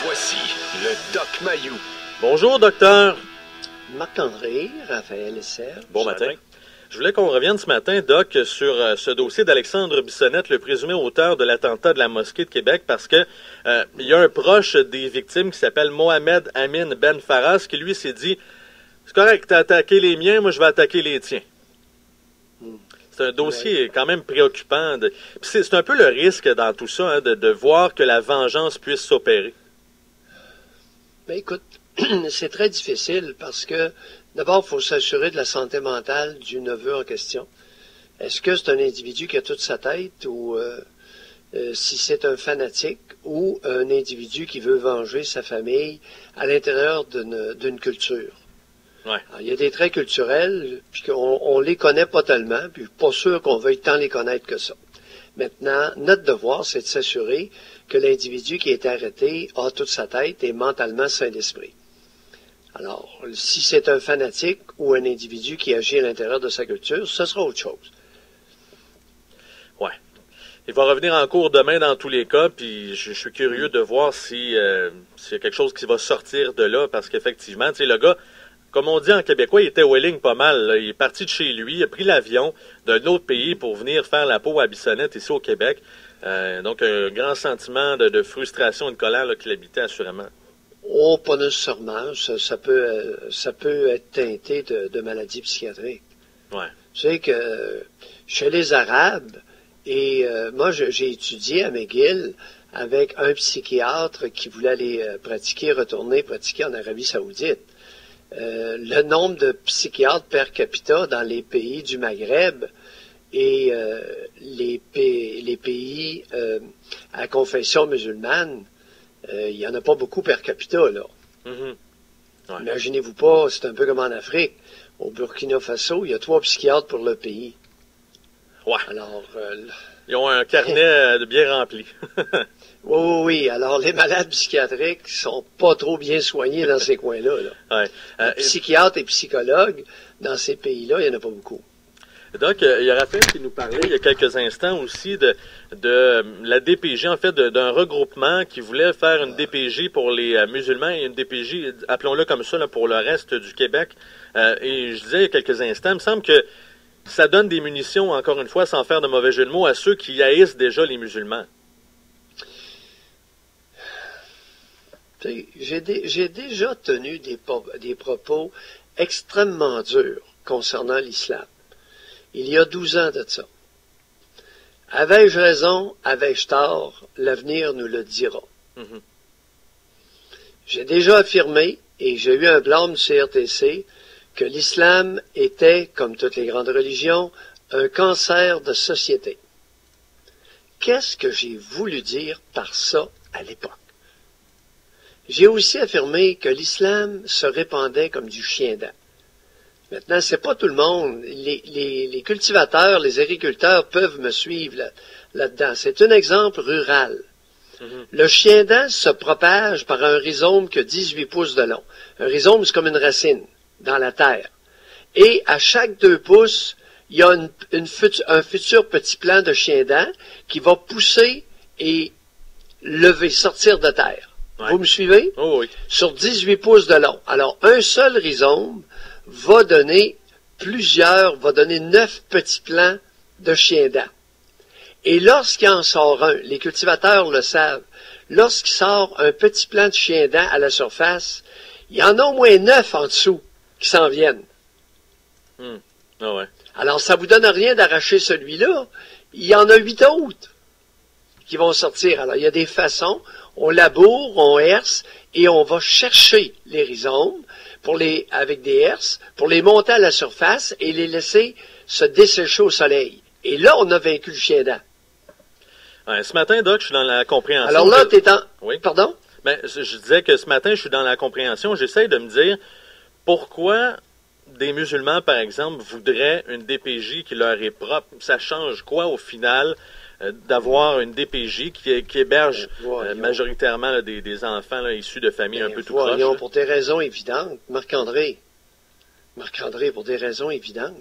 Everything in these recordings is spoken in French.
Voici le Doc Mayou. Bonjour, docteur. Marc-André, Raphaël et Serge. Bon matin. Je voulais qu'on revienne ce matin, Doc, sur ce dossier d'Alexandre Bissonnette, le présumé auteur de l'attentat de la mosquée de Québec, parce que il y a un proche des victimes qui s'appelle Mohamed Amin Ben Faras, qui lui s'est dit « C'est correct, t'as attaqué les miens, moi je vais attaquer les tiens ». C'est un dossier quand même préoccupant. C'est un peu le risque dans tout ça, hein, de voir que la vengeance puisse s'opérer. Ben écoute, c'est très difficile parce que d'abord, il faut s'assurer de la santé mentale du neveu en question. Est-ce que c'est un individu qui a toute sa tête ou si c'est un fanatique ou un individu qui veut venger sa famille à l'intérieur d'une culture? Ouais. Alors, il y a des traits culturels, puis on les connaît pas tellement, puis pas sûr qu'on veuille tant les connaître que ça. Maintenant, notre devoir, c'est de s'assurer que l'individu qui est arrêté a toute sa tête et mentalement sain d'esprit. Alors, si c'est un fanatique ou un individu qui agit à l'intérieur de sa culture, ce sera autre chose. Ouais. Il va revenir en cours demain dans tous les cas, puis je suis curieux de voir s'il y a quelque chose qui va sortir de là, parce qu'effectivement, tu sais, le gars, comme on dit en québécois, il était willing pas mal. Là. Il est parti de chez lui, il a pris l'avion d'un autre pays pour venir faire la peau à Bissonnette ici au Québec. Donc, un grand sentiment de frustration et de colère qu'il habitait assurément. Oh, pas nécessairement. Ça peut être teinté de maladies psychiatriques. Ouais. Tu sais que chez les Arabes, et moi j'ai étudié à McGill avec un psychiatre qui voulait aller retourner pratiquer en Arabie Saoudite. Le nombre de psychiatres per capita dans les pays du Maghreb et les pays à confession musulmane, il n'y en a pas beaucoup per capita, là. Mm-hmm. Ouais. Imaginez-vous pas, c'est un peu comme en Afrique. Au Burkina Faso, il y a 3 psychiatres pour le pays. Ouais. Alors, ils ont un carnet de bien rempli. oui. Alors, les malades psychiatriques sont pas trop bien soignés dans ces coins-là. Là. Ouais. Psychiatres et psychologues, dans ces pays-là, il n'y en a pas beaucoup. Donc, il y a Raphaël qui nous parlait il y a quelques instants aussi de la DPJ, en fait, d'un regroupement qui voulait faire une DPJ pour les musulmans et une DPJ, appelons-le comme ça, là, pour le reste du Québec. Et je disais il y a quelques instants, il me semble que ça donne des munitions, encore une fois, sans faire de mauvais jeu de mots, à ceux qui haïssent déjà les musulmans. J'ai déjà tenu des propos extrêmement durs concernant l'islam. Il y a 12 ans de ça. Avais-je raison, avais-je tort, l'avenir nous le dira. Mm-hmm. J'ai déjà affirmé, et j'ai eu un blâme du CRTC, que l'islam était, comme toutes les grandes religions, un cancer de société. Qu'est-ce que j'ai voulu dire par ça à l'époque? J'ai aussi affirmé que l'islam se répandait comme du chien-dent. Maintenant, c'est pas tout le monde. Les cultivateurs, les agriculteurs peuvent me suivre là-dedans. C'est un exemple rural. Mm-hmm. Le chien-dent se propage par un rhizome qui a 18 pouces de long. Un rhizome, c'est comme une racine dans la terre. Et à chaque 2 pouces, il y a un futur petit plant de chien-dent qui va pousser et sortir de terre. Ouais. Vous me suivez? Oh oui. Sur 18 pouces de long. Alors, un seul rhizome va donner 9 petits plants de chien-dent. Et lorsqu'il en sort un, les cultivateurs le savent, lorsqu'il sort un petit plant de chien-dent à la surface, il y en a au moins 9 en dessous qui s'en viennent. Ah ouais. Alors, ça vous donne rien d'arracher celui-là. Il y en a 8 autres qui vont sortir. Alors, il y a des façons. On laboure, on herse, et on va chercher les rhizomes avec des herses pour les monter à la surface et les laisser se dessécher au soleil. Et là, on a vaincu le chien-dent. Ouais, ce matin, Doc, je suis dans la compréhension. Alors là, t'es en... Oui. Pardon? Ben, je disais que ce matin, je suis dans la compréhension. J'essaie de me dire pourquoi des musulmans, par exemple, voudraient une DPJ qui leur est propre. Ça change quoi au final d'avoir une DPJ qui héberge majoritairement là, des enfants là, issus de familles un peu tout croches? Pour des raisons évidentes, Marc-André, pour des raisons évidentes.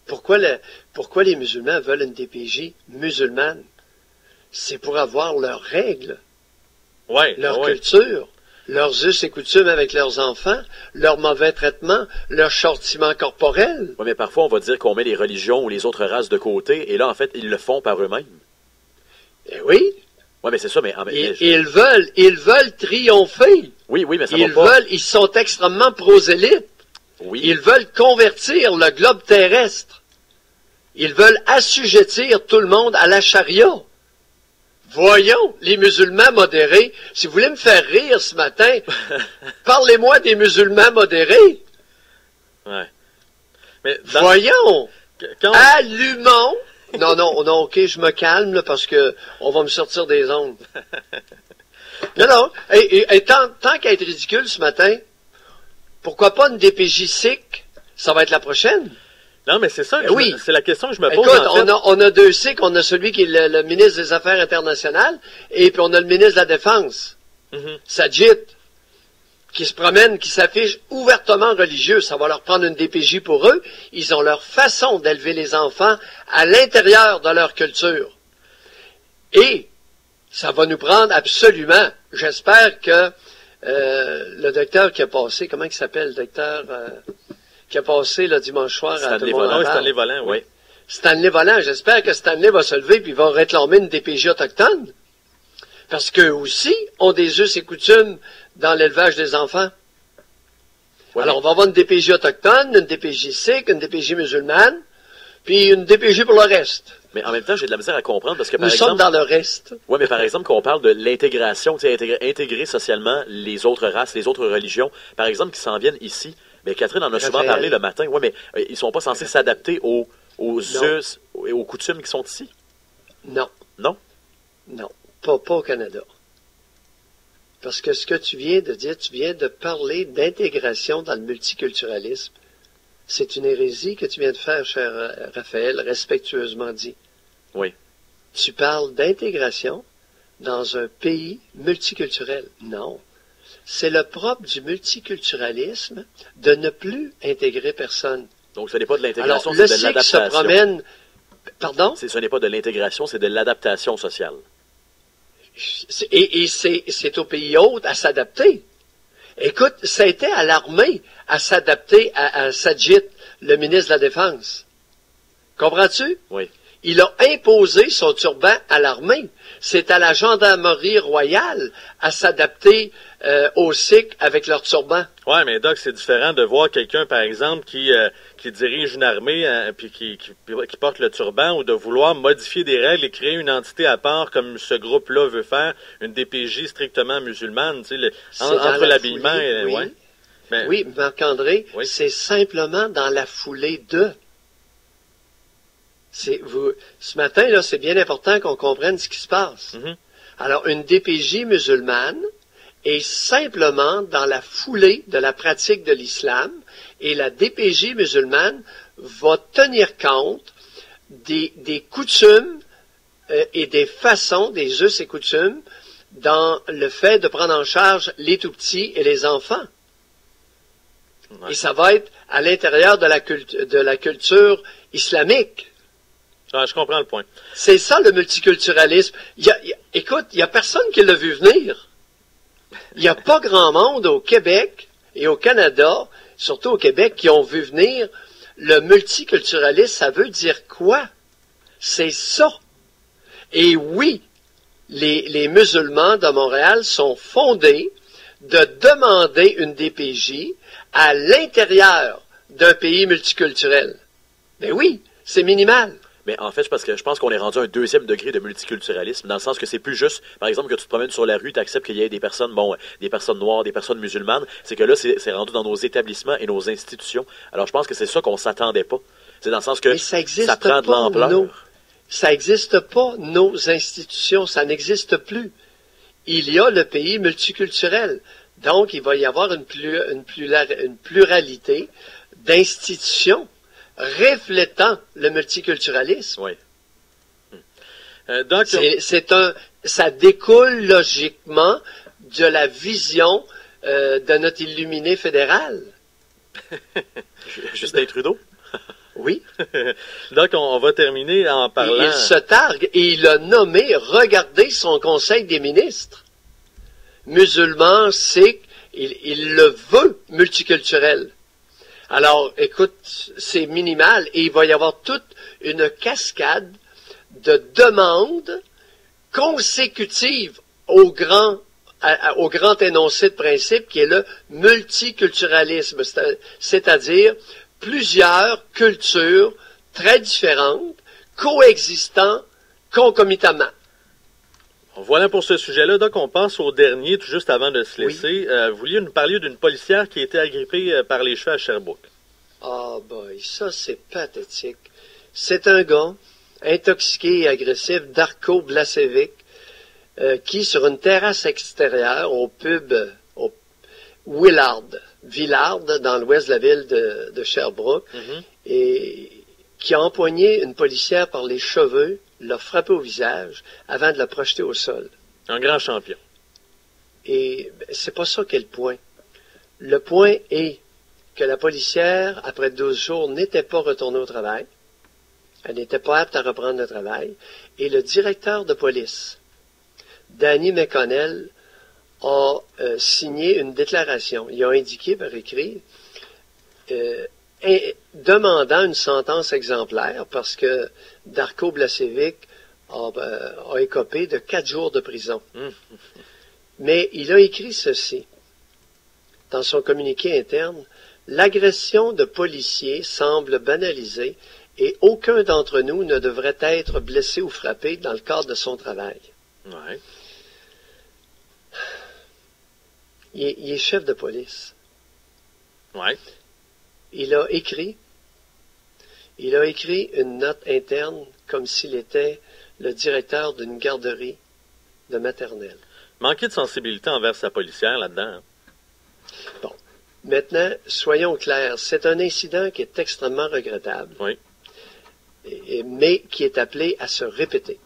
Pourquoi les musulmans veulent une DPJ musulmane? C'est pour avoir leurs règles, leur culture. leurs us et coutumes avec leurs enfants, leur mauvais traitement, leur châtiment corporel. Oui, mais parfois, on va dire qu'on met les religions ou les autres races de côté, et là, en fait, ils le font par eux-mêmes. Eh oui. Oui, mais c'est ça, mais... Ils veulent triompher. Oui, mais ça va pas... Ils sont extrêmement prosélytes. Oui. Ils veulent convertir le globe terrestre. Ils veulent assujettir tout le monde à la charia. Voyons, les musulmans modérés, si vous voulez me faire rire ce matin, parlez-moi des musulmans modérés. Ouais. Mais Voyons, allumons. Non, ok, je me calme là, parce que on va me sortir des ondes. Non, et tant qu'à être ridicule ce matin, pourquoi pas une DPJ SIC? Ça va être la prochaine. Non, mais c'est ça, oui. C'est la question que je me pose. Écoute, en fait. on a deux SIC, on a celui qui est le ministre des Affaires internationales, et puis on a le ministre de la Défense, Sajid, qui se promène, qui s'affiche ouvertement religieux. Ça va leur prendre une DPJ pour eux. Ils ont leur façon d'élever les enfants à l'intérieur de leur culture. Et ça va nous prendre absolument. J'espère que le docteur qui a passé, comment il s'appelle, le docteur qui a passé le dimanche soir à Stanley Volant, oui. Stanley Volant, j'espère que Stanley va se lever puis va réclamer une DPJ autochtone. Parce qu'eux aussi ont des us et coutumes dans l'élevage des enfants. Ouais. Alors, on va avoir une DPJ autochtone, une DPJ sikh, une DPJ musulmane, puis une DPJ pour le reste. Mais en même temps, j'ai de la misère à comprendre parce que, par exemple... Nous sommes dans le reste. Oui, mais par exemple, quand on parle de l'intégration, intégrer socialement les autres races, les autres religions, par exemple, qui s'en viennent ici, mais Catherine en a souvent parlé le matin, oui, mais ils sont pas censés s'adapter aux us et aux coutumes qui sont ici? Non. Non? Non, pas au Canada. Parce que ce que tu viens de dire, tu viens de parler d'intégration dans le multiculturalisme. C'est une hérésie que tu viens de faire, cher Raphaël, respectueusement dit. Oui. Tu parles d'intégration dans un pays multiculturel. Non. C'est le propre du multiculturalisme de ne plus intégrer personne. Donc ce n'est pas de l'intégration, c'est de l'adaptation. Le sikh se promène... Pardon? Ce n'est pas de l'intégration, c'est de l'adaptation sociale. Et c'est au pays hôte à s'adapter. Écoute, ça a été à l'armée à s'adapter à Sajid, le ministre de la Défense. Comprends-tu? Oui. Il a imposé son turban à l'armée. C'est à la gendarmerie royale à s'adapter aux Sikhs avec leur turban. Oui, mais Doc, c'est différent de voir quelqu'un, par exemple, qui dirige une armée puis qui porte le turban, ou de vouloir modifier des règles et créer une entité à part comme ce groupe-là veut faire, une DPJ strictement musulmane, tu sais, entre l'habillement et... Oui, ouais. Mais, oui, Marc-André, oui. C'est simplement dans la foulée de... Ce matin, là, c'est bien important qu'on comprenne ce qui se passe. Alors, une DPJ musulmane est simplement dans la foulée de la pratique de l'islam, et la DPJ musulmane va tenir compte des coutumes et des façons, des us et coutumes, dans le fait de prendre en charge les tout-petits et les enfants. Ouais. Et ça va être à l'intérieur de la culture islamique. Ah, je comprends le point. C'est ça le multiculturalisme. Écoute, il n'y a personne qui l'a vu venir. Il n'y a pas grand monde au Québec et au Canada, surtout au Québec, qui ont vu venir le multiculturalisme. Ça veut dire quoi? C'est ça. Et oui, les musulmans de Montréal sont fondés de demander une DPJ à l'intérieur d'un pays multiculturel. Mais oui, c'est minimal. Mais en fait, parce que je pense qu'on est rendu à un deuxième degré de multiculturalisme, dans le sens que c'est plus juste, par exemple, que tu te promènes sur la rue, tu acceptes qu'il y ait des personnes, des personnes noires, des personnes musulmanes, c'est que là, c'est rendu dans nos établissements et nos institutions. Alors, je pense que c'est ça qu'on s'attendait pas. C'est dans le sens que ça prend de l'ampleur. Ça n'existe pas, nos institutions, ça n'existe plus. Il y a le pays multiculturel. Donc, il va y avoir une pluralité d'institutions reflétant le multiculturalisme. Oui. Donc, ça découle logiquement de la vision de notre illuminé fédéral. Justin Trudeau? Oui. Donc, on va terminer en parlant... Il se targue et il a nommé, regardez son conseil des ministres. musulman, sikh, il le veut multiculturel. Alors, écoute, c'est minimal et il va y avoir toute une cascade de demandes consécutives au grand énoncé de principe qui est le multiculturalisme, c'est-à-dire plusieurs cultures très différentes, coexistant concomitamment. Voilà pour ce sujet-là. Donc, on passe au dernier, tout juste avant de se laisser. Oui. Vous vouliez nous parler d'une policière qui a été agrippée par les cheveux à Sherbrooke. Ah, boy, ça, c'est pathétique. C'est un gars intoxiqué et agressif, Darko Blasevic, qui, sur une terrasse extérieure au pub Villard, dans l'ouest de la ville de Sherbrooke, et qui a empoigné une policière par les cheveux, l'a frappé au visage avant de la projeter au sol. Un grand champion. Et c'est pas ça qu'est le point. Le point est que la policière, après 12 jours, n'était pas retournée au travail. Elle n'était pas apte à reprendre le travail. Et le directeur de police, Danny McConnell, a signé une déclaration. Il a indiqué par écrit demandant une sentence exemplaire parce que Darko Blasevic a écopé de 4 jours de prison. Mais il a écrit ceci dans son communiqué interne. L'agression de policiers semble banalisée et aucun d'entre nous ne devrait être blessé ou frappé dans le cadre de son travail. Ouais. Il est chef de police. Ouais. Il a écrit une note interne comme s'il était le directeur d'une garderie de maternelle. Manquer de sensibilité envers sa policière là-dedans. Hein? Bon. Maintenant, soyons clairs, c'est un incident qui est extrêmement regrettable, Oui. Mais qui est appelé à se répéter.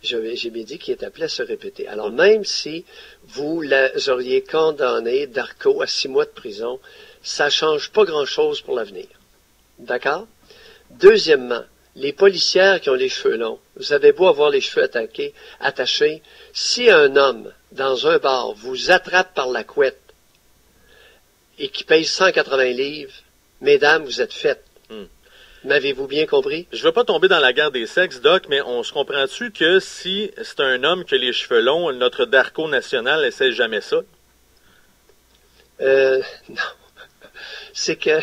J'ai bien dit qu'il est appelé à se répéter. Alors, même si vous auriez condamné Darko à 6 mois de prison, ça ne change pas grand-chose pour l'avenir. D'accord? Deuxièmement, les policières qui ont les cheveux longs, vous avez beau avoir les cheveux attachés, si un homme, dans un bar, vous attrape par la couette et qui paye 180 livres, mesdames, vous êtes faites. M'avez-vous bien compris? Je veux pas tomber dans la guerre des sexes, Doc, mais on se comprend-tu que si c'est un homme qui a les cheveux longs, notre Darko national essaie jamais ça? Non. C'est que,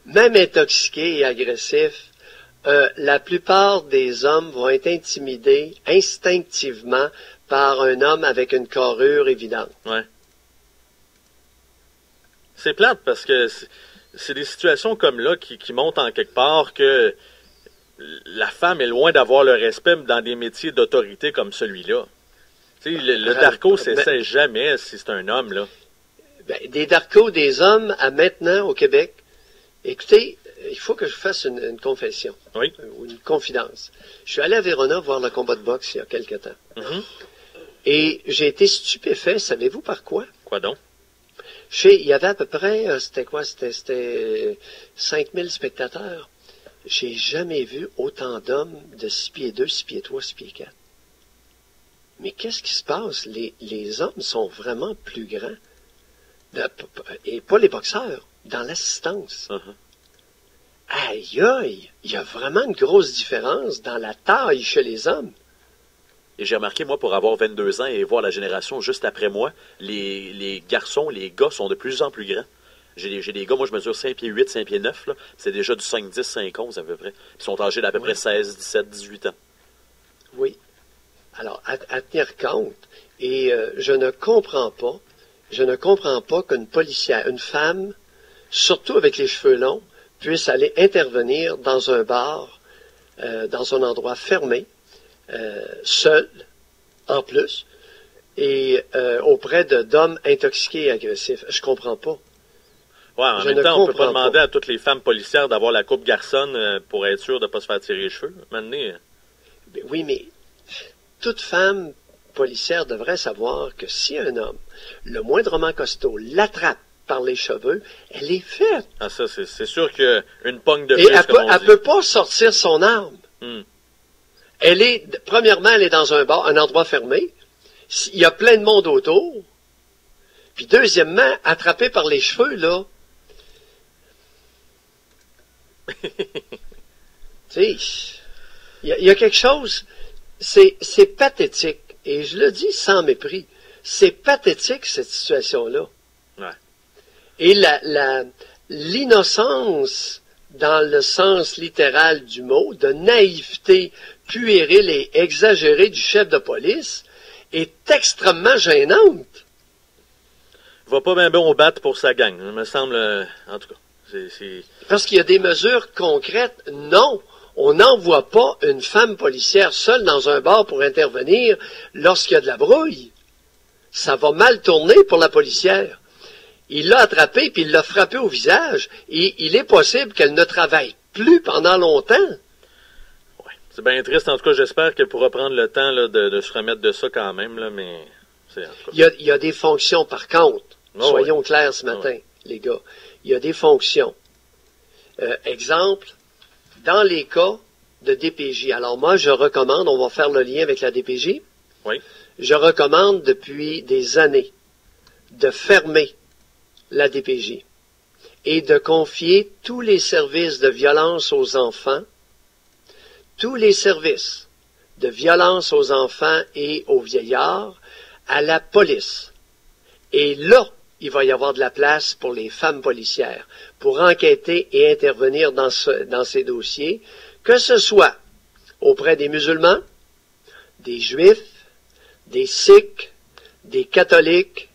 même intoxiqué et agressif, la plupart des hommes vont être intimidés instinctivement par un homme avec une carrure évidente. Ouais. C'est plate parce que c'est des situations comme là qui montrent en quelque part que la femme est loin d'avoir le respect dans des métiers d'autorité comme celui-là. Tu sais, le Darko s'essaie jamais si c'est un homme, là. Ben, des Darko, des hommes, à maintenant au Québec. Écoutez, il faut que je fasse une confession. Oui. Ou une confidence. Je suis allé à Verona voir le combat de boxe il y a quelque temps. Mm-hmm. Et j'ai été stupéfait, savez-vous par quoi? Quoi donc? Il y avait à peu près, c'était 5000 spectateurs. J'ai jamais vu autant d'hommes de 6 pieds 2, 6 pieds 3, 6 pieds 4. Mais qu'est-ce qui se passe? Les hommes sont vraiment plus grands. Et pas les boxeurs, dans l'assistance. Aïe, aïe, il y a vraiment une grosse différence dans la taille chez les hommes. Et j'ai remarqué, moi, pour avoir 22 ans et voir la génération juste après moi, les garçons, les gars sont de plus en plus grands. J'ai des gars, moi je mesure 5 pieds 8, 5 pieds 9, là. C'est déjà du 5, 10, 5, 11 à peu près. Ils sont âgés d'à peu près 16, 17, 18 ans. Oui. Alors, à tenir compte, et je ne comprends pas qu'une policière, une femme, surtout avec les cheveux longs, puisse aller intervenir dans un bar, dans un endroit fermé, seul, en plus, et auprès d'hommes intoxiqués et agressifs. Je comprends pas. Ouais, en même temps, on peut pas demander à toutes les femmes policières d'avoir la coupe garçonne pour être sûr de ne pas se faire tirer les cheveux. Maintenant, oui, mais toute femme policière devrait savoir que si un homme, le moindrement costaud, l'attrape par les cheveux, elle est faite. Ah, ça, c'est sûr qu'une pogne de plus, et elle peut pas sortir son arme. Hmm. Premièrement, elle est dans un bar, un endroit fermé, Il y a plein de monde autour. Puis deuxièmement, attrapé par les cheveux, là. Tu sais, il y a quelque chose, c'est pathétique. Et je le dis sans mépris. C'est pathétique, cette situation-là. Ouais. Et l'innocence, dans le sens littéral du mot, de naïveté puérile et exagérée du chef de police, est extrêmement gênante. Va pas bien au bat pour sa gang, il me semble, en tout cas. Parce qu'il y a des mesures concrètes. Non, on n'envoie pas une femme policière seule dans un bar pour intervenir lorsqu'il y a de la brouille. Ça va mal tourner pour la policière. Il l'a attrapée puis il l'a frappée au visage. Et il est possible qu'elle ne travaille plus pendant longtemps. Ouais, c'est bien triste. En tout cas, j'espère qu'elle pourra prendre le temps là, de se remettre de ça quand même. Là, mais c'est, en tout cas. Il y a des fonctions par contre. Soyons clairs ce matin, les gars. Il y a des fonctions. Exemple, dans les cas de DPJ. Alors moi, je recommande, on va faire le lien avec la DPJ. Oui. Je recommande depuis des années de fermer la DPJ et de confier tous les services de violence aux enfants, tous les services de violence aux enfants et aux vieillards à la police. Et là, il va y avoir de la place pour les femmes policières, pour enquêter et intervenir dans ces dossiers, que ce soit auprès des musulmans, des juifs, des sikhs, des catholiques,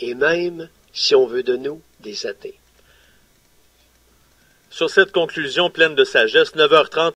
et même, si on veut de nous, des athées. Sur cette conclusion pleine de sagesse, 9h30